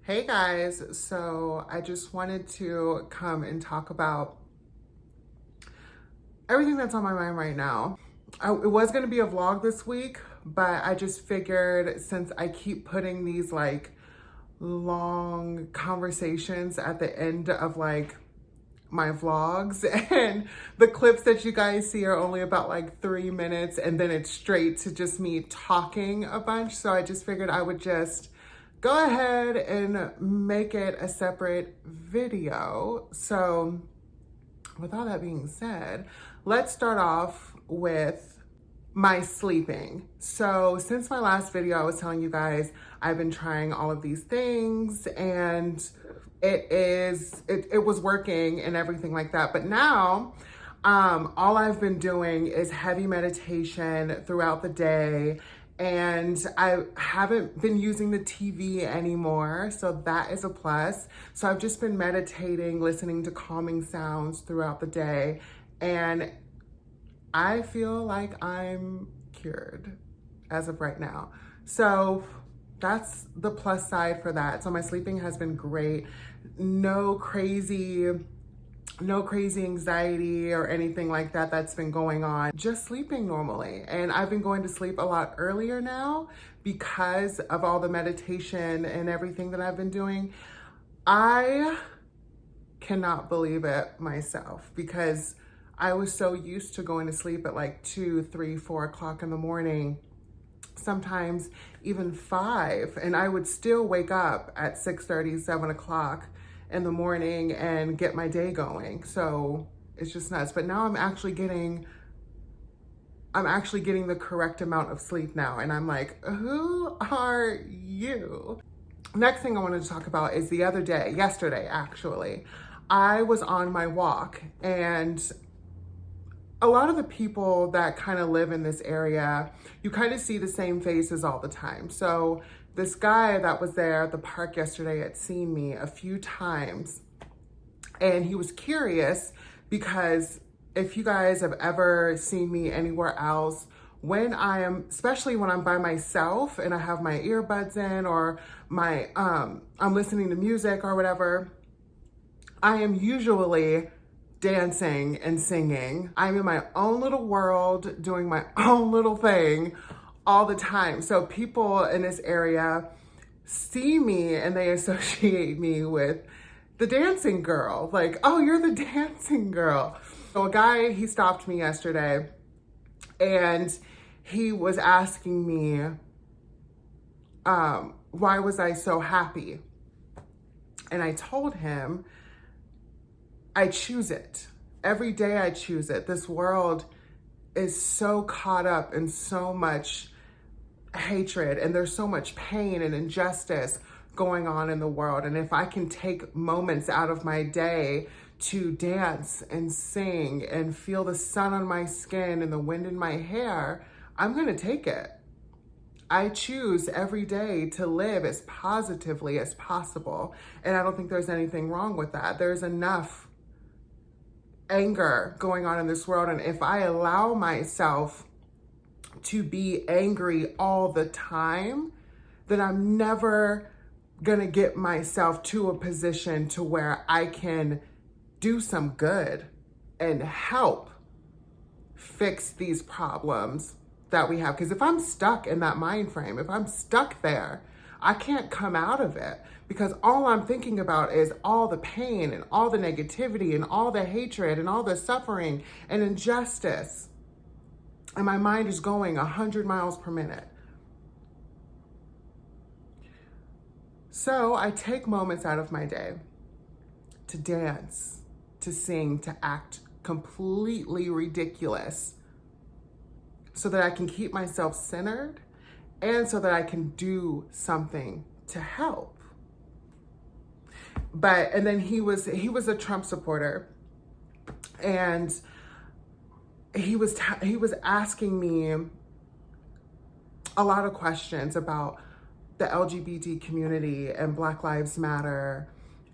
Hey guys, so I just wanted to come and talk about everything that's on my mind right now. It was going to be a vlog this week, but I just figured since I keep putting these long conversations at the end of my vlogs and the clips that you guys see are only about 3 minutes and then it's straight to just me talking a bunch. So I just figured I would just go ahead and make it a separate video. So with all that being said, let's start off with my sleeping. So since my last video, I was telling you guys I've been trying all of these things and it was working and everything like that. But now all I've been doing is heavy meditation throughout the day, and I haven't been using the TV anymore, so that is a plus. So I've just been meditating, listening to calming sounds throughout the day, and I feel like I'm cured as of right now. So that's the plus side for that. So my sleeping has been great. No crazy anxiety or anything like that that's been going on. Just sleeping normally. And I've been going to sleep a lot earlier now because of all the meditation and everything that I've been doing. I cannot believe it myself because I was so used to going to sleep at 2, 3, 4 o'clock in the morning, sometimes even 5, and I would still wake up at 6:30, 7 o'clock in the morning and get my day going. So it's just nuts. But now I'm actually getting the correct amount of sleep now. And I'm like, who are you? Next thing I wanted to talk about is yesterday actually, I was on my walk, and a lot of the people that kind of live in this area, you kind of see the same faces all the time. So this guy that was there at the park yesterday had seen me a few times, and he was curious because if you guys have ever seen me anywhere else, especially when I'm by myself and I have my earbuds in or I'm listening to music or whatever, I am usually dancing and singing. I'm in my own little world, doing my own little thing all the time. So people in this area see me and they associate me with the dancing girl. Like, oh, you're the dancing girl. So a guy, he stopped me yesterday and he was asking me, why was I so happy? And I told him, I choose it. Every day I choose it. This world is so caught up in so much hatred, and there's so much pain and injustice going on in the world. And if I can take moments out of my day to dance and sing and feel the sun on my skin and the wind in my hair, I'm gonna take it. I choose every day to live as positively as possible. And I don't think there's anything wrong with that. There's enough anger going on in this world. And if I allow myself to be angry all the time, then I'm never gonna get myself to a position to where I can do some good and help fix these problems that we have. Because if I'm stuck in that mind frame, if I'm stuck there, I can't come out of it, because all I'm thinking about is all the pain and all the negativity and all the hatred and all the suffering and injustice. And my mind is going 100 miles per minute. So I take moments out of my day to dance, to sing, to act completely ridiculous so that I can keep myself centered and so that I can do something to help. And then he was a Trump supporter, and he was asking me a lot of questions about the LGBT community and Black Lives Matter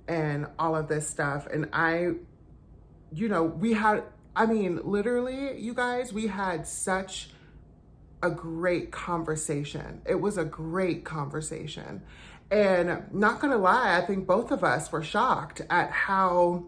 and all of this stuff. And literally, you guys, we had such a great conversation. It was a great conversation. And not gonna lie, I think both of us were shocked at how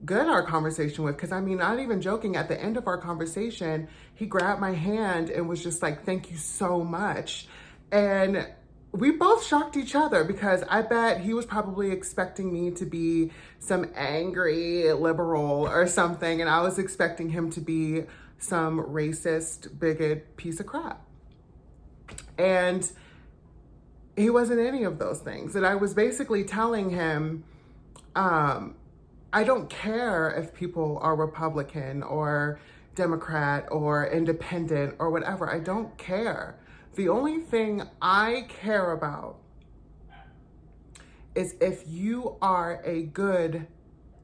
good our conversation was. Because I mean, not even joking, at the end of our conversation, he grabbed my hand and was just like, thank you so much. And we both shocked each other, because I bet he was probably expecting me to be some angry liberal or something, and I was expecting him to be some racist, bigot piece of crap. And he wasn't any of those things. And I was basically telling him, I don't care if people are Republican or Democrat or independent or whatever. I don't care. The only thing I care about is if you are a good,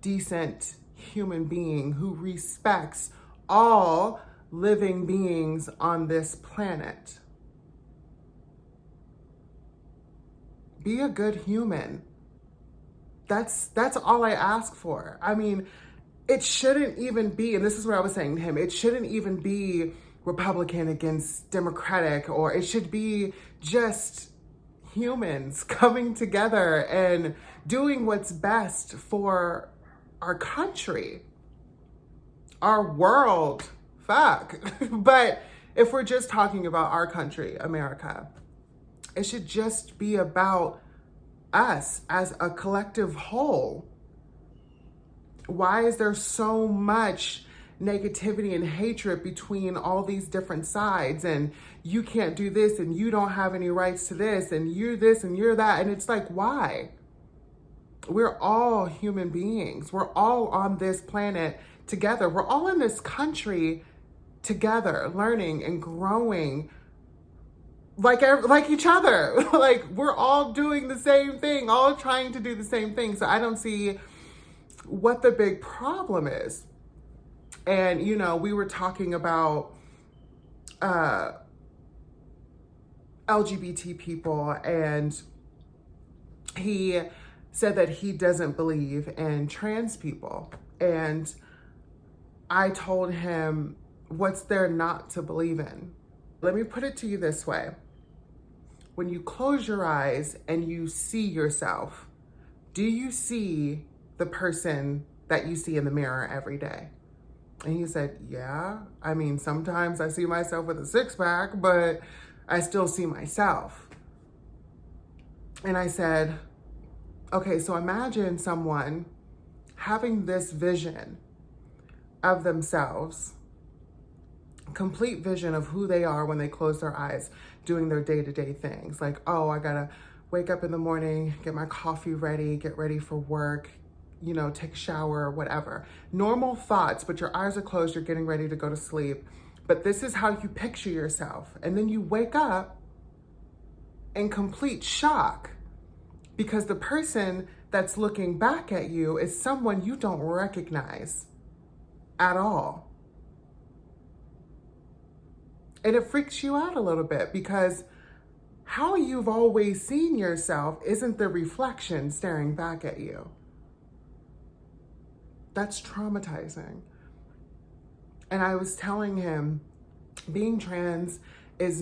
decent human being who respects all living beings on this planet. Be a good human. That's all I ask for. I mean, it shouldn't even be, and this is what I was saying to him, it shouldn't even be Republican against Democratic, or it should be just humans coming together and doing what's best for our country, our world, fuck. But if we're just talking about our country, America, it should just be about us as a collective whole. Why is there so much negativity and hatred between all these different sides? And you can't do this, and you don't have any rights to this, and you're this and you're that. And it's like, why? We're all human beings. We're all on this planet together. We're all in this country together, learning and growing like each other. Like, we're all doing the same thing, all trying to do the same thing. So I don't see what the big problem is. And, you know, we were talking about LGBT people, and he said that he doesn't believe in trans people. And I told him, what's there not to believe in? Let me put it to you this way. When you close your eyes and you see yourself, do you see the person that you see in the mirror every day? And he said, yeah. I mean, sometimes I see myself with a six-pack, but I still see myself. And I said, okay, so imagine someone having this vision of themselves, complete vision of who they are when they close their eyes, doing their day-to-day things. Like, oh, I gotta wake up in the morning, get my coffee ready, get ready for work, you know, take a shower, whatever. Normal thoughts, but your eyes are closed, you're getting ready to go to sleep. But this is how you picture yourself. And then you wake up in complete shock, because the person that's looking back at you is someone you don't recognize at all. And it freaks you out a little bit, because how you've always seen yourself isn't the reflection staring back at you. That's traumatizing. And I was telling him, being trans is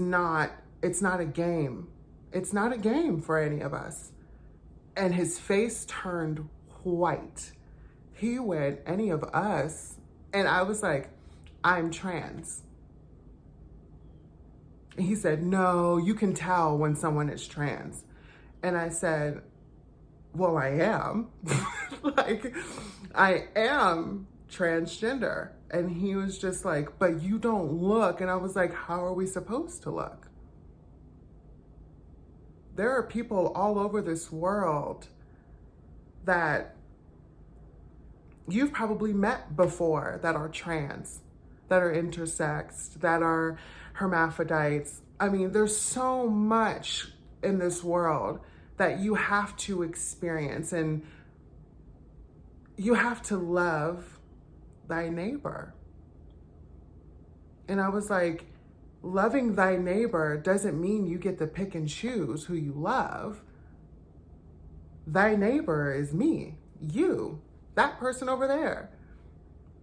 it's not a game. It's not a game for any of us. And his face turned white. He went, any of us? And I was like, I'm trans. And he said, no, you can tell when someone is trans. And I said, well, I am. Like, I am transgender. And he was just like, but you don't look. And I was like, how are we supposed to look? There are people all over this world that you've probably met before that are trans, that are intersex, that are hermaphrodites. I mean, there's so much in this world that you have to experience, and you have to love thy neighbor. And I was like, loving thy neighbor doesn't mean you get to pick and choose who you love. Thy neighbor is me, you, that person over there.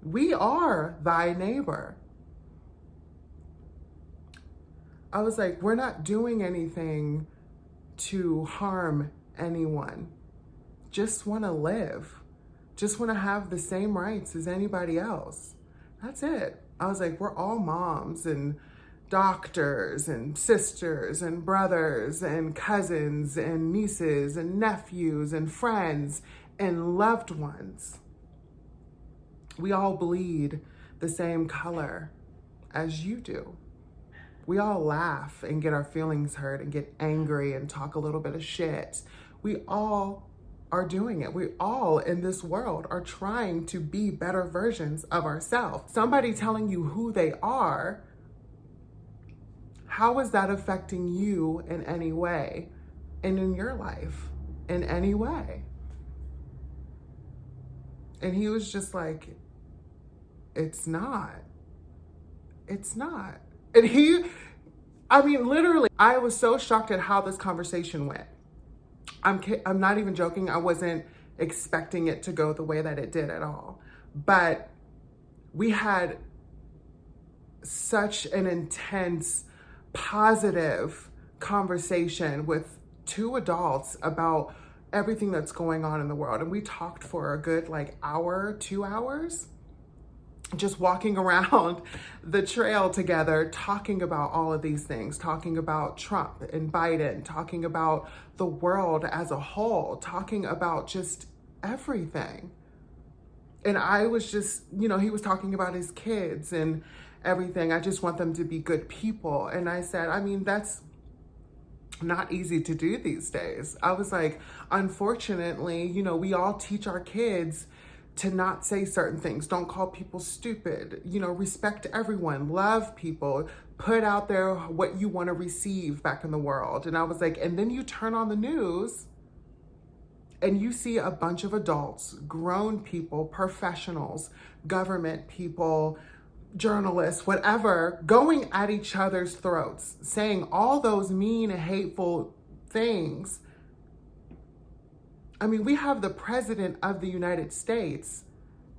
We are thy neighbor. I was like, we're not doing anything to harm anyone. Just want to live. Just want to have the same rights as anybody else. That's it. I was like, we're all moms and doctors and sisters and brothers and cousins and nieces and nephews and friends and loved ones. We all bleed the same color as you do. We all laugh and get our feelings hurt and get angry and talk a little bit of shit. We all are doing it. We all in this world are trying to be better versions of ourselves. Somebody telling you who they are, how is that affecting you in any way and in your life in any way? And he was just like, it's not. It's not. And literally, I was so shocked at how this conversation went. I'm not even joking. I wasn't expecting it to go the way that it did at all. But we had such an intense, positive conversation with two adults about everything that's going on in the world. And we talked for a good hour, 2 hours, just walking around the trail together, talking about all of these things, talking about Trump and Biden, talking about the world as a whole, talking about just everything. And I was just, he was talking about his kids and everything. I just want them to be good people. And I said, that's not easy to do these days. I was like, unfortunately, we all teach our kids to not say certain things. Don't call people stupid, respect everyone, love people, put out there what you want to receive back in the world. And I was like, and then you turn on the news and you see a bunch of adults, grown people, professionals, government people, journalists, whatever, going at each other's throats, saying all those mean, hateful things. We have the president of the United States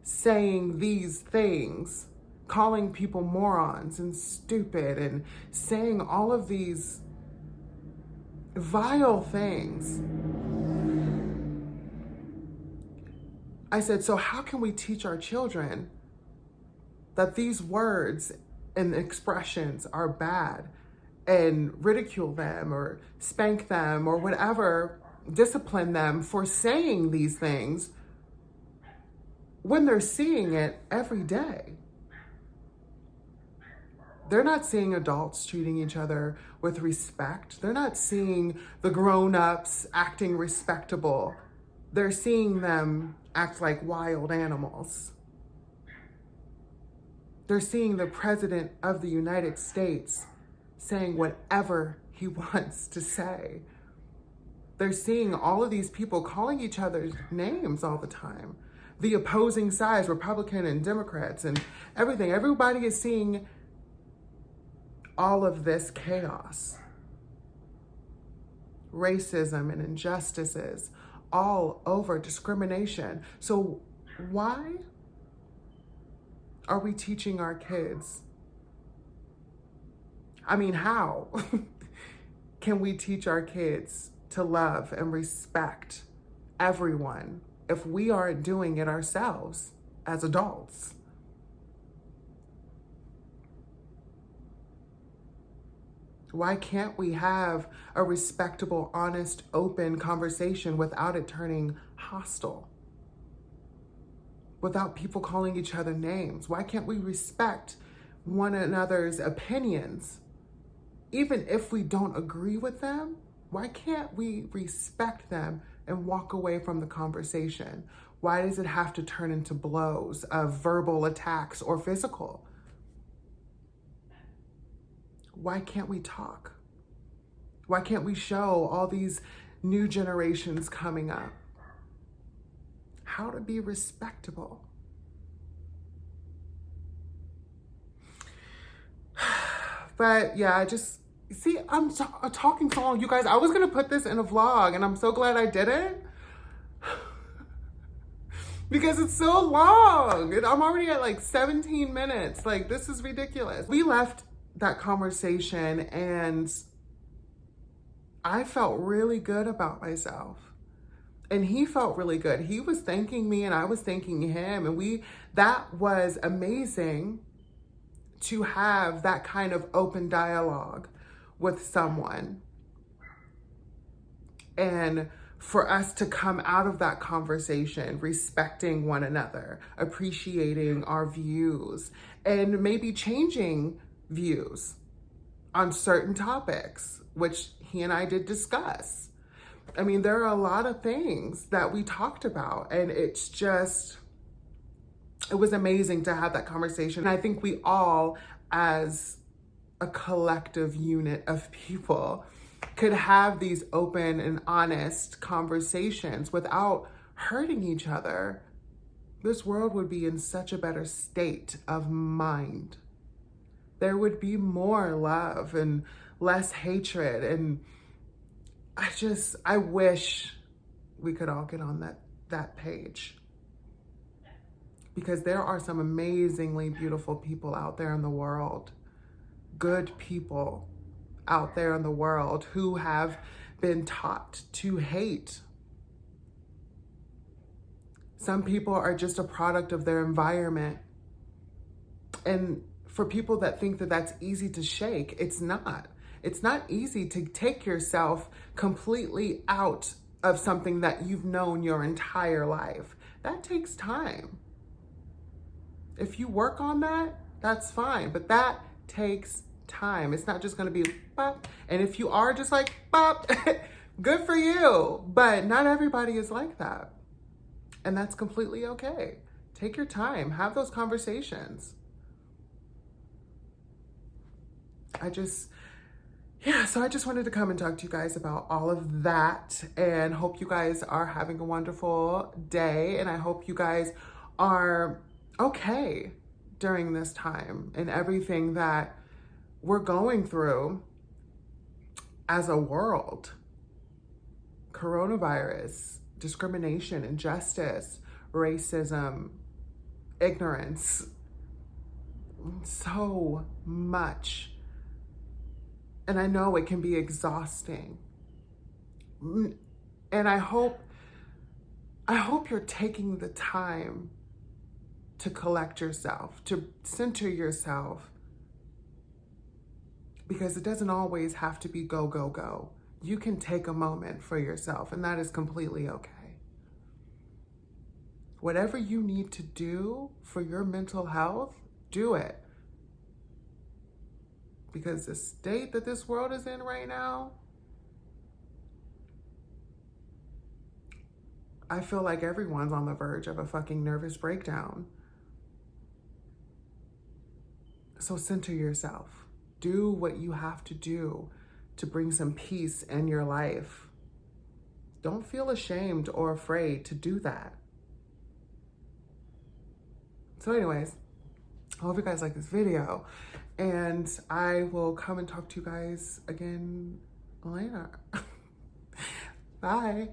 saying these things, calling people morons and stupid and saying all of these vile things. I said, so how can we teach our children that these words and expressions are bad and ridicule them or spank them or whatever, discipline them for saying these things when they're seeing it every day? They're not seeing adults treating each other with respect. They're not seeing the grown-ups acting respectable. They're seeing them act like wild animals. They're seeing the president of the United States saying whatever he wants to say. They're seeing all of these people calling each other's names all the time. The opposing sides, Republican and Democrats and everything. Everybody is seeing all of this chaos. Racism and injustices all over, discrimination. So why are we teaching our kids? How can we teach our kids to love and respect everyone if we aren't doing it ourselves as adults? Why can't we have a respectable, honest, open conversation without it turning hostile? Without people calling each other names? Why can't we respect one another's opinions? Even if we don't agree with them, why can't we respect them and walk away from the conversation? Why does it have to turn into blows of verbal attacks or physical? Why can't we talk? Why can't we show all these new generations coming up how to be respectable? But yeah, I'm talking so long. You guys, I was going to put this in a vlog and I'm so glad I didn't. Because it's so long. And I'm already at 17 minutes. This is ridiculous. We left that conversation and I felt really good about myself. And he felt really good. He was thanking me and I was thanking him. And that was amazing to have that kind of open dialogue with someone. And for us to come out of that conversation respecting one another, appreciating our views, and maybe changing views on certain topics, which he and I did discuss. I mean, there are a lot of things that we talked about, and it was amazing to have that conversation. I think we all, as a collective unit of people, could have these open and honest conversations without hurting each other. This world would be in such a better state of mind. There would be more love and less hatred. And I wish we could all get on that page, because there are some amazingly beautiful people out there in the world, good people out there in the world who have been taught to hate. Some people are just a product of their environment. And for people that think that that's easy to shake, it's not. It's not easy to take yourself completely out of something that you've known your entire life. That takes time. If you work on that, that's fine, but that takes time. It's not just gonna be bop. And if you are just like bop, good for you. But not everybody is like that. And that's completely okay. Take your time, have those conversations. So I just wanted to come and talk to you guys about all of that, and hope you guys are having a wonderful day. And I hope you guys are okay during this time and everything that we're going through as a world. Coronavirus, discrimination, injustice, racism, ignorance, so much. And I know it can be exhausting. And I hope you're taking the time to collect yourself, to center yourself, because it doesn't always have to be go, go, go. You can take a moment for yourself, and that is completely okay. Whatever you need to do for your mental health, do it. Because the state that this world is in right now, I feel like everyone's on the verge of a fucking nervous breakdown. So center yourself. Do what you have to do to bring some peace in your life. Don't feel ashamed or afraid to do that. So anyways, I hope you guys like this video, and I will come and talk to you guys again later. Bye.